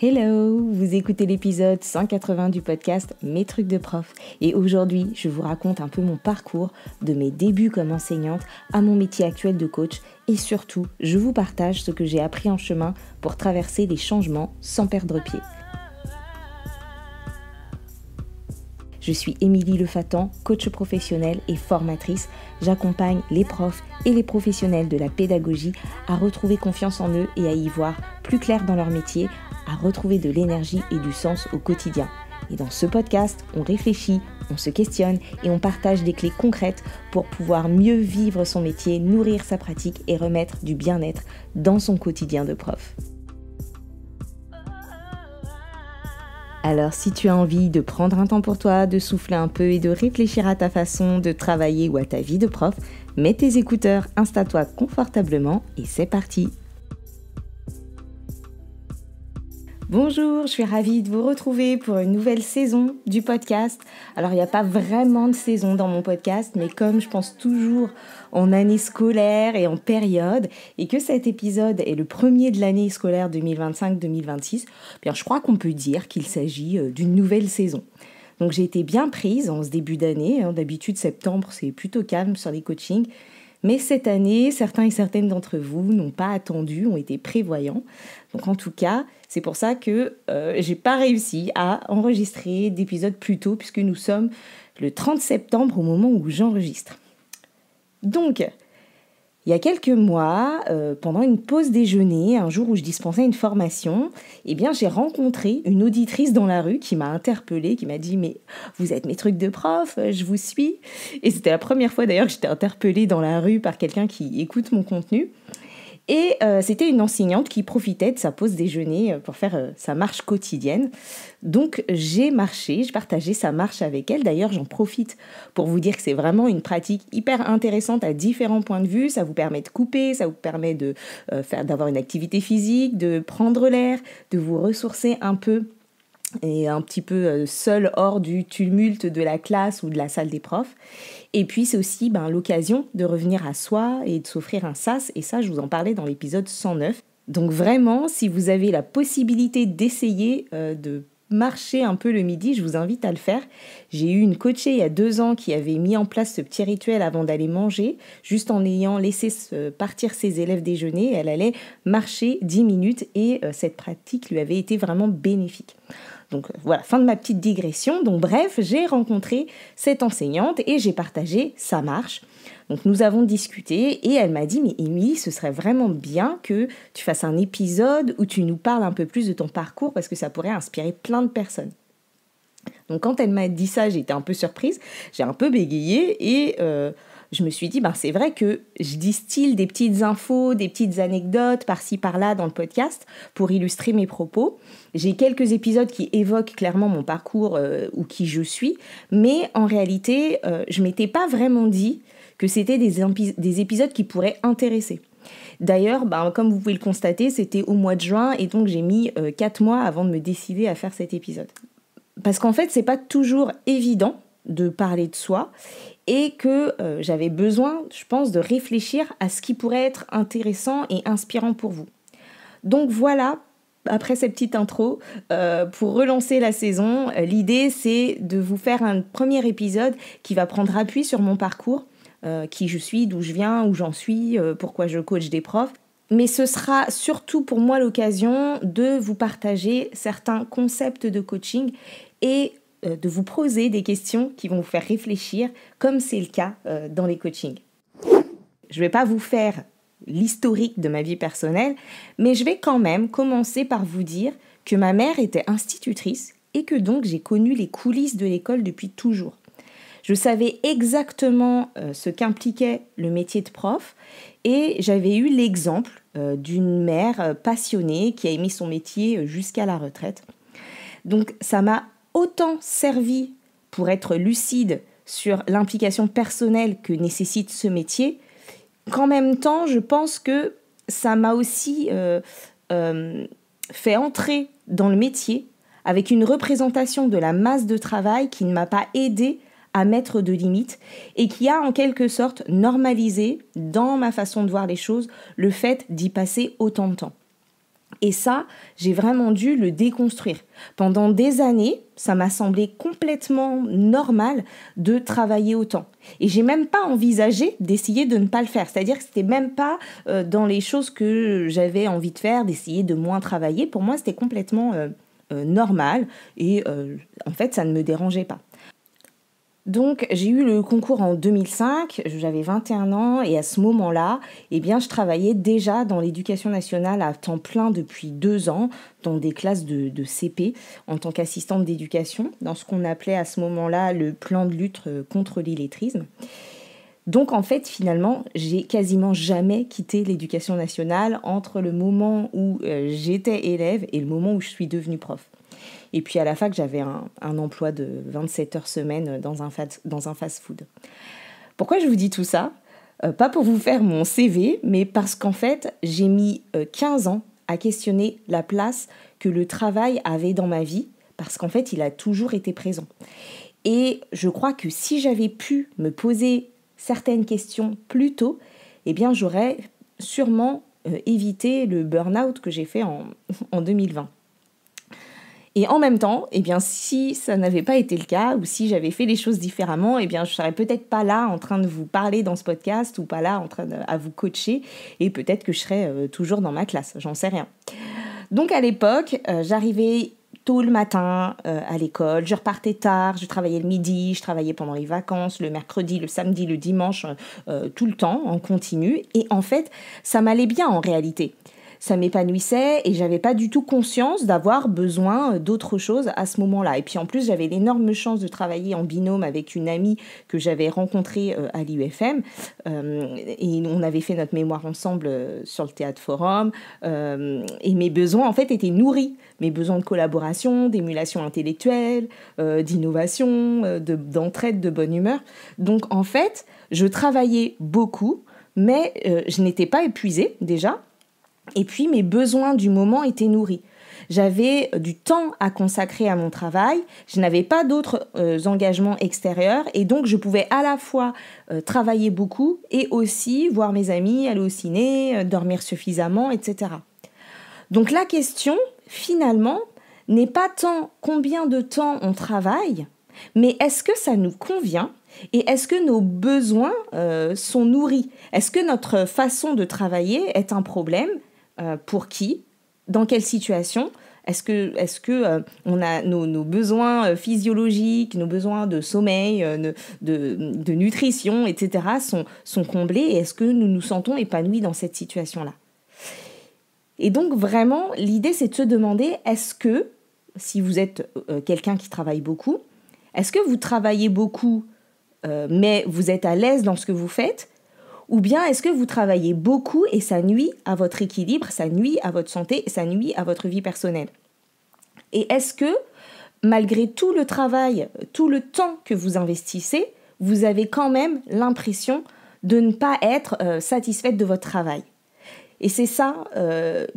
Hello, vous écoutez l'épisode 180 du podcast Mes trucs de prof. Et aujourd'hui, je vous raconte un peu mon parcours de mes débuts comme enseignante à mon métier actuel de coach. Et surtout, je vous partage ce que j'ai appris en chemin pour traverser les changements sans perdre pied. Je suis Émilie Lefatan, coach professionnelle et formatrice. J'accompagne les profs et les professionnels de la pédagogie à retrouver confiance en eux et à y voir plus clair dans leur métier, à retrouver de l'énergie et du sens au quotidien. Et dans ce podcast, on réfléchit, on se questionne et on partage des clés concrètes pour pouvoir mieux vivre son métier, nourrir sa pratique et remettre du bien-être dans son quotidien de prof. Alors si tu as envie de prendre un temps pour toi, de souffler un peu et de réfléchir à ta façon de travailler ou à ta vie de prof, mets tes écouteurs, installe-toi confortablement et c'est parti. Bonjour, je suis ravie de vous retrouver pour une nouvelle saison du podcast. Alors il n'y a pas vraiment de saison dans mon podcast, mais comme je pense toujours en année scolaire et en période, et que cet épisode est le premier de l'année scolaire 2025-2026, bien je crois qu'on peut dire qu'il s'agit d'une nouvelle saison. Donc j'ai été bien prise en ce début d'année. D'habitude septembre c'est plutôt calme sur les coachings. Mais cette année, certains et certaines d'entre vous n'ont pas attendu, ont été prévoyants. Donc en tout cas, c'est pour ça que j'ai pas réussi à enregistrer d'épisodes plus tôt, puisque nous sommes le 30 septembre au moment où j'enregistre. Donc, il y a quelques mois, pendant une pause déjeuner, un jour où je dispensais une formation, eh bien, j'ai rencontré une auditrice dans la rue qui m'a interpellée, qui m'a dit « Mais vous êtes mes trucs de prof, je vous suis ». Et c'était la première fois d'ailleurs que j'étais interpellée dans la rue par quelqu'un qui écoute mon contenu. Et c'était une enseignante qui profitait de sa pause déjeuner pour faire sa marche quotidienne. Donc j'ai partagé sa marche avec elle. D'ailleurs, j'en profite pour vous dire que c'est vraiment une pratique hyper intéressante à différents points de vue. Ça vous permet de couper, ça vous permet d'avoir une activité physique, de prendre l'air, de vous ressourcer un peu et un petit peu seul hors du tumulte de la classe ou de la salle des profs. Et puis c'est aussi l'occasion de revenir à soi et de s'offrir un sas, et ça je vous en parlais dans l'épisode 109. Donc vraiment, si vous avez la possibilité d'essayer de marcher un peu le midi, je vous invite à le faire. J'ai eu une coachée il y a 2 ans qui avait mis en place ce petit rituel avant d'aller manger, juste en ayant laissé partir ses élèves déjeuner. Elle allait marcher 10 minutes et cette pratique lui avait été vraiment bénéfique. Donc voilà, fin de ma petite digression. Donc bref, j'ai rencontré cette enseignante et j'ai partagé sa marche. Donc nous avons discuté et elle m'a dit « Mais Émilie, ce serait vraiment bien que tu fasses un épisode où tu nous parles un peu plus de ton parcours parce que ça pourrait inspirer plein de personnes. » Donc quand elle m'a dit ça, j'ai été un peu surprise, j'ai un peu bégayé et je me suis dit c'est vrai que je distille des petites infos, des petites anecdotes par-ci par-là dans le podcast pour illustrer mes propos. J'ai quelques épisodes qui évoquent clairement mon parcours ou qui je suis, mais en réalité, je m'étais pas vraiment dit que c'était des épisodes qui pourraient intéresser. D'ailleurs, comme vous pouvez le constater, c'était au mois de juin et donc j'ai mis 4 mois avant de me décider à faire cet épisode. Parce qu'en fait, c'est pas toujours évident de parler de soi et que j'avais besoin, je pense, de réfléchir à ce qui pourrait être intéressant et inspirant pour vous. Donc voilà, après cette petite intro, pour relancer la saison, l'idée c'est de vous faire un premier épisode qui va prendre appui sur mon parcours, qui je suis, d'où je viens, où j'en suis, pourquoi je coach des profs. Mais ce sera surtout pour moi l'occasion de vous partager certains concepts de coaching et de vous poser des questions qui vont vous faire réfléchir, comme c'est le cas dans les coachings. Je ne vais pas vous faire l'historique de ma vie personnelle, mais je vais quand même commencer par vous dire que ma mère était institutrice et que donc j'ai connu les coulisses de l'école depuis toujours. Je savais exactement ce qu'impliquait le métier de prof et j'avais eu l'exemple d'une mère passionnée qui a aimé son métier jusqu'à la retraite. Donc ça m'a autant servi pour être lucide sur l'implication personnelle que nécessite ce métier, qu'en même temps, je pense que ça m'a aussi fait entrer dans le métier avec une représentation de la masse de travail qui ne m'a pas aidée à mettre de limites et qui a en quelque sorte normalisé, dans ma façon de voir les choses, le fait d'y passer autant de temps. Et ça, j'ai vraiment dû le déconstruire. Pendant des années, ça m'a semblé complètement normal de travailler autant. Et j'ai même pas envisagé d'essayer de ne pas le faire. C'est-à-dire que c'était même pas dans les choses que j'avais envie de faire, d'essayer de moins travailler. Pour moi, c'était complètement normal. Et en fait, ça ne me dérangeait pas. Donc, j'ai eu le concours en 2005, j'avais 21 ans et à ce moment-là, je travaillais déjà dans l'éducation nationale à temps plein depuis 2 ans, dans des classes de CP, en tant qu'assistante d'éducation, dans ce qu'on appelait à ce moment-là le plan de lutte contre l'illettrisme. Donc, en fait, finalement, j'ai quasiment jamais quitté l'éducation nationale entre le moment où j'étais élève et le moment où je suis devenue prof. Et puis à la fac, j'avais un emploi de 27 heures semaine dans un fast-food. Pourquoi je vous dis tout ça ? Pas pour vous faire mon CV, mais parce qu'en fait, j'ai mis 15 ans à questionner la place que le travail avait dans ma vie, parce qu'en fait, il a toujours été présent. Et je crois que si j'avais pu me poser certaines questions plus tôt, j'aurais sûrement évité le burn-out que j'ai fait en 2020. Et en même temps, si ça n'avait pas été le cas, ou si j'avais fait les choses différemment, je serais peut-être pas là en train de vous parler dans ce podcast, ou pas là en train à vous coacher, et peut-être que je serais toujours dans ma classe, j'en sais rien. Donc à l'époque, j'arrivais tôt le matin à l'école, je repartais tard, je travaillais le midi, je travaillais pendant les vacances, le mercredi, le samedi, le dimanche, tout le temps, en continu, et en fait, ça m'allait bien en réalité. Ça m'épanouissait et j'avais pas du tout conscience d'avoir besoin d'autre chose à ce moment-là. Et puis en plus, j'avais l'énorme chance de travailler en binôme avec une amie que j'avais rencontrée à l'UFM. Et on avait fait notre mémoire ensemble sur le Théâtre Forum. Et mes besoins, en fait, étaient nourris. Mes besoins de collaboration, d'émulation intellectuelle, d'innovation, d'entraide, de bonne humeur. Donc en fait, je travaillais beaucoup, mais je n'étais pas épuisée déjà. Et puis, mes besoins du moment étaient nourris. J'avais du temps à consacrer à mon travail, je n'avais pas d'autres engagements extérieurs et donc je pouvais à la fois travailler beaucoup et aussi voir mes amis, aller au ciné, dormir suffisamment, etc. Donc la question, finalement, n'est pas tant combien de temps on travaille, mais est-ce que ça nous convient ? Et est-ce que nos besoins sont nourris ? Est-ce que notre façon de travailler est un problème ? Pour qui ? Dans quelle situation ? Est-ce que on a nos besoins physiologiques, nos besoins de sommeil, de nutrition, etc. sont comblés et est-ce que nous nous sentons épanouis dans cette situation-là ? Et donc vraiment, l'idée c'est de se demander, est-ce que, si vous êtes quelqu'un qui travaille beaucoup, est-ce que vous travaillez beaucoup mais vous êtes à l'aise dans ce que vous faites ? Ou bien est-ce que vous travaillez beaucoup et ça nuit à votre équilibre, ça nuit à votre santé, ça nuit à votre vie personnelle ? Et est-ce que, malgré tout le travail, tout le temps que vous investissez, vous avez quand même l'impression de ne pas être satisfaite de votre travail ? Et c'est ça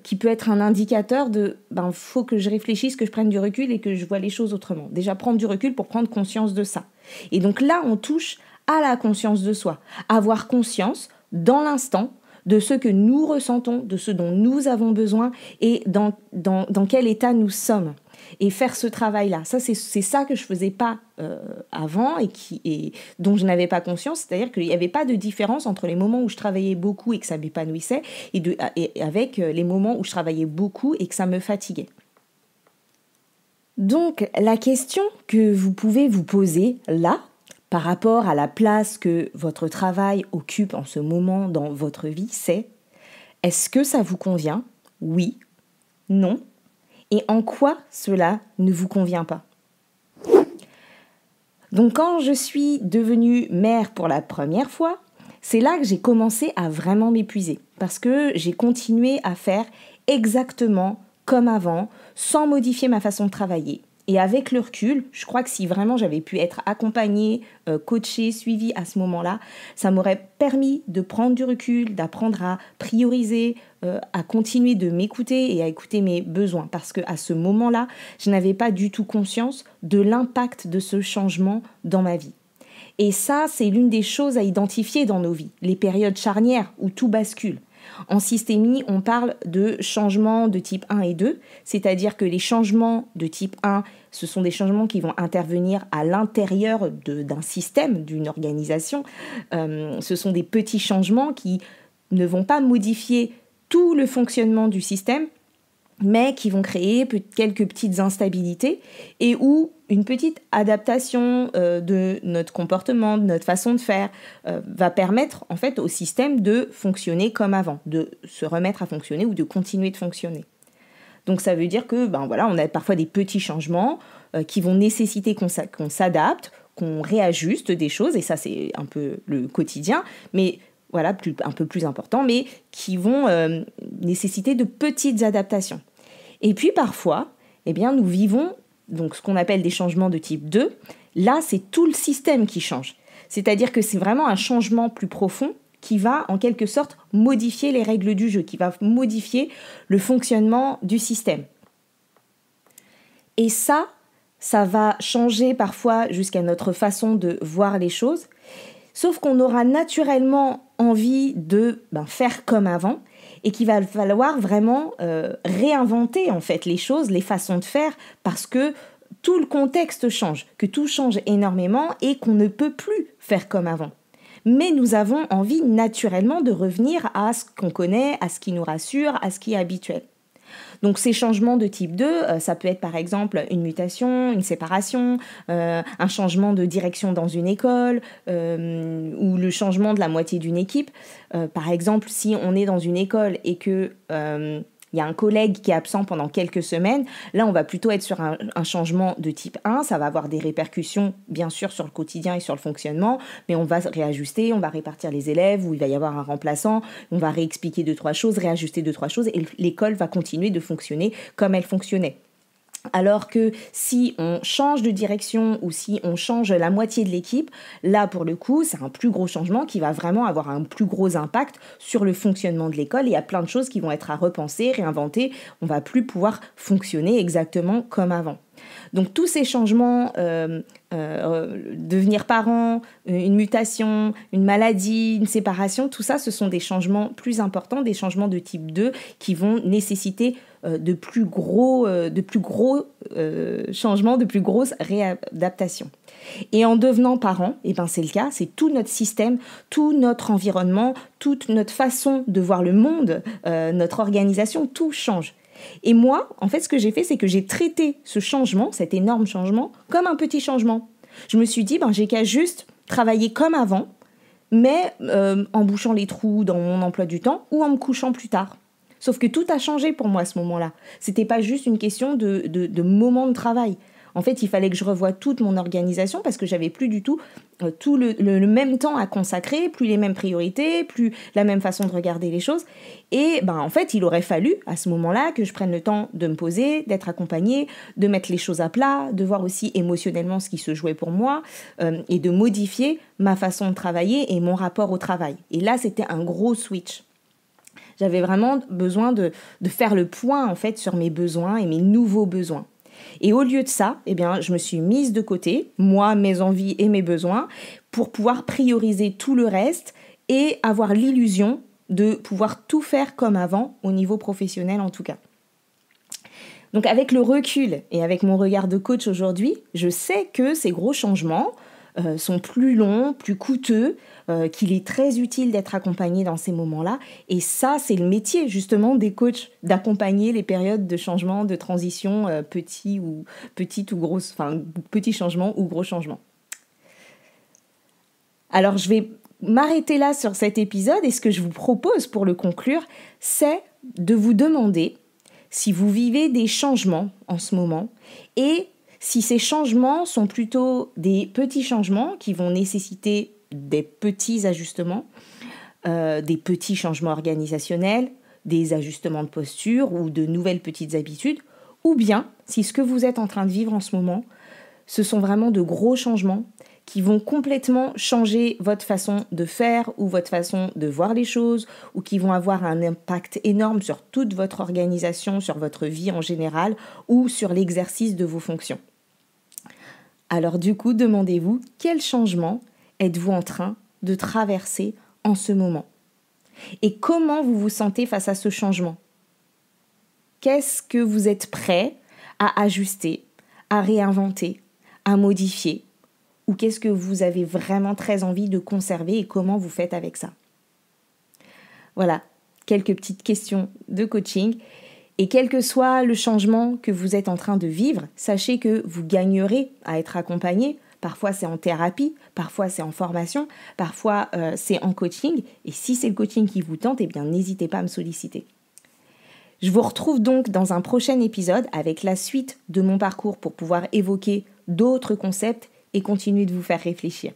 qui peut être un indicateur de « faut que je réfléchisse, que je prenne du recul et que je vois les choses autrement ». Déjà, prendre du recul pour prendre conscience de ça. Et donc là, on touche à la conscience de soi. Avoir conscience, dans l'instant, de ce que nous ressentons, de ce dont nous avons besoin et dans quel état nous sommes. Et faire ce travail-là. Ça, c'est ça que je ne faisais pas avant et dont je n'avais pas conscience. C'est-à-dire qu'il n'y avait pas de différence entre les moments où je travaillais beaucoup et que ça m'épanouissait et avec les moments où je travaillais beaucoup et que ça me fatiguait. Donc, la question que vous pouvez vous poser là, par rapport à la place que votre travail occupe en ce moment dans votre vie, c'est « Est-ce que ça vous convient ? Oui, non. Et en quoi cela ne vous convient pas ?» Donc quand je suis devenue mère pour la première fois, c'est là que j'ai commencé à vraiment m'épuiser. Parce que j'ai continué à faire exactement comme avant, sans modifier ma façon de travailler. Et avec le recul, je crois que si vraiment j'avais pu être accompagnée, coachée, suivie à ce moment-là, ça m'aurait permis de prendre du recul, d'apprendre à prioriser, à continuer de m'écouter et à écouter mes besoins. Parce qu'à ce moment-là, je n'avais pas du tout conscience de l'impact de ce changement dans ma vie. Et ça, c'est l'une des choses à identifier dans nos vies, les périodes charnières où tout bascule. En systémie, on parle de changements de type 1 et 2, c'est-à-dire que les changements de type 1, ce sont des changements qui vont intervenir à l'intérieur d'un système, d'une organisation. Ce sont des petits changements qui ne vont pas modifier tout le fonctionnement du système, mais qui vont créer quelques petites instabilités et où une petite adaptation de notre comportement, de notre façon de faire, va permettre en fait au système de fonctionner comme avant, de se remettre à fonctionner ou de continuer de fonctionner. Donc ça veut dire que on a parfois des petits changements qui vont nécessiter qu'on s'adapte, qu'on réajuste des choses, et ça c'est un peu le quotidien, mais voilà, un peu plus important, mais qui vont nécessiter de petites adaptations. Et puis parfois, nous vivons donc ce qu'on appelle des changements de type 2. Là, c'est tout le système qui change. C'est-à-dire que c'est vraiment un changement plus profond qui va en quelque sorte modifier les règles du jeu, qui va modifier le fonctionnement du système. Et ça va changer parfois jusqu'à notre façon de voir les choses, sauf qu'on aura naturellement envie de faire comme avant, et qu'il va falloir vraiment réinventer en fait les choses, les façons de faire, parce que tout le contexte change, que tout change énormément et qu'on ne peut plus faire comme avant. Mais nous avons envie naturellement de revenir à ce qu'on connaît, à ce qui nous rassure, à ce qui est habituel. Donc ces changements de type 2, ça peut être par exemple une mutation, une séparation, un changement de direction dans une école ou le changement de la moitié d'une équipe. Par exemple, si on est dans une école et que il y a un collègue qui est absent pendant quelques semaines, là on va plutôt être sur un changement de type 1, ça va avoir des répercussions bien sûr sur le quotidien et sur le fonctionnement, mais on va réajuster, on va répartir les élèves, ou il va y avoir un remplaçant, on va réexpliquer 2-3 choses, réajuster 2-3 choses, et l'école va continuer de fonctionner comme elle fonctionnait. Alors que si on change de direction ou si on change la moitié de l'équipe, là pour le coup c'est un plus gros changement qui va vraiment avoir un plus gros impact sur le fonctionnement de l'école, et il y a plein de choses qui vont être à repenser, réinventer, on va plus pouvoir fonctionner exactement comme avant. Donc tous ces changements, devenir parent, une mutation, une maladie, une séparation, tout ça ce sont des changements plus importants, des changements de type 2 qui vont nécessiter de plus gros changements, de plus grosses réadaptations. Et en devenant parent, c'est le cas, c'est tout notre système, tout notre environnement, toute notre façon de voir le monde, notre organisation, tout change. Et moi, en fait, ce que j'ai fait, c'est que j'ai traité ce changement, cet énorme changement, comme un petit changement. Je me suis dit, j'ai qu'à juste travailler comme avant, mais en bouchant les trous dans mon emploi du temps ou en me couchant plus tard. Sauf que tout a changé pour moi à ce moment-là. C'était pas juste une question de moment de travail. En fait, il fallait que je revoie toute mon organisation parce que j'avais plus du tout tout le même temps à consacrer, plus les mêmes priorités, plus la même façon de regarder les choses. Et en fait, il aurait fallu à ce moment-là que je prenne le temps de me poser, d'être accompagnée, de mettre les choses à plat, de voir aussi émotionnellement ce qui se jouait pour moi et de modifier ma façon de travailler et mon rapport au travail. Et là, c'était un gros switch. J'avais vraiment besoin de faire le point en fait sur mes besoins et mes nouveaux besoins. Et au lieu de ça, je me suis mise de côté, moi, mes envies et mes besoins, pour pouvoir prioriser tout le reste et avoir l'illusion de pouvoir tout faire comme avant, au niveau professionnel en tout cas. Donc avec le recul et avec mon regard de coach aujourd'hui, je sais que ces gros changements sont plus longs, plus coûteux, qu'il est très utile d'être accompagné dans ces moments-là. Et ça, c'est le métier justement des coachs, d'accompagner les périodes de changement, de transition, petits ou grosses, enfin petits changements ou gros changements. Alors je vais m'arrêter là sur cet épisode, et ce que je vous propose pour le conclure, c'est de vous demander si vous vivez des changements en ce moment, et si ces changements sont plutôt des petits changements qui vont nécessiter des petits ajustements, des petits changements organisationnels, des ajustements de posture ou de nouvelles petites habitudes, ou bien si ce que vous êtes en train de vivre en ce moment, ce sont vraiment de gros changements qui vont complètement changer votre façon de faire ou votre façon de voir les choses, ou qui vont avoir un impact énorme sur toute votre organisation, sur votre vie en général, ou sur l'exercice de vos fonctions. Alors du coup, demandez-vous quel changement êtes-vous en train de traverser en ce moment ? Et comment vous vous sentez face à ce changement? Qu'est-ce que vous êtes prêt à ajuster, à réinventer, à modifier? Ou qu'est-ce que vous avez vraiment très envie de conserver et comment vous faites avec ça? Voilà, quelques petites questions de coaching. Et quel que soit le changement que vous êtes en train de vivre, sachez que vous gagnerez à être accompagné. Parfois, c'est en thérapie, parfois, c'est en formation, parfois, c'est en coaching. Et si c'est le coaching qui vous tente, eh bien, n'hésitez pas à me solliciter. Je vous retrouve donc dans un prochain épisode avec la suite de mon parcours pour pouvoir évoquer d'autres concepts et continuer de vous faire réfléchir.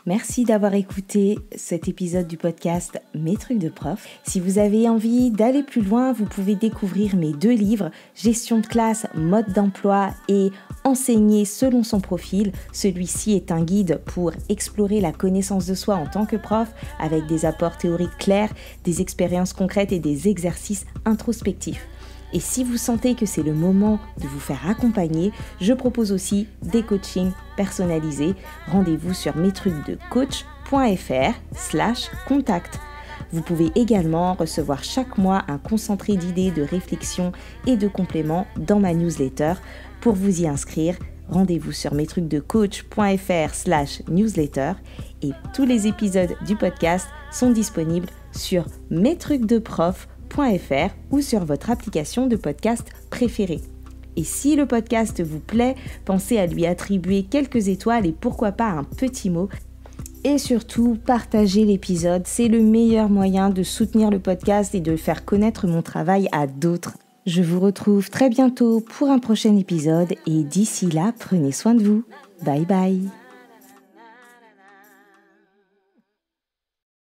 Merci d'avoir écouté cet épisode du podcast Mes trucs de prof. Si vous avez envie d'aller plus loin, vous pouvez découvrir mes 2 livres, Gestion de classe, mode d'emploi et Enseigner selon son profil. Celui-ci est un guide pour explorer la connaissance de soi en tant que prof avec des apports théoriques clairs, des expériences concrètes et des exercices introspectifs. Et si vous sentez que c'est le moment de vous faire accompagner, je propose aussi des coachings personnalisés. Rendez-vous sur metrucsdecoach.fr/contact. Vous pouvez également recevoir chaque mois un concentré d'idées, de réflexions et de compléments dans ma newsletter. Pour vous y inscrire, rendez-vous sur metrucsdecoach.fr/newsletter et tous les épisodes du podcast sont disponibles sur metrucsdeprof.fr ou sur votre application de podcast préférée. Et si le podcast vous plaît, pensez à lui attribuer quelques étoiles et pourquoi pas un petit mot. Et surtout, partagez l'épisode, c'est le meilleur moyen de soutenir le podcast et de faire connaître mon travail à d'autres. Je vous retrouve très bientôt pour un prochain épisode et d'ici là, prenez soin de vous. Bye bye.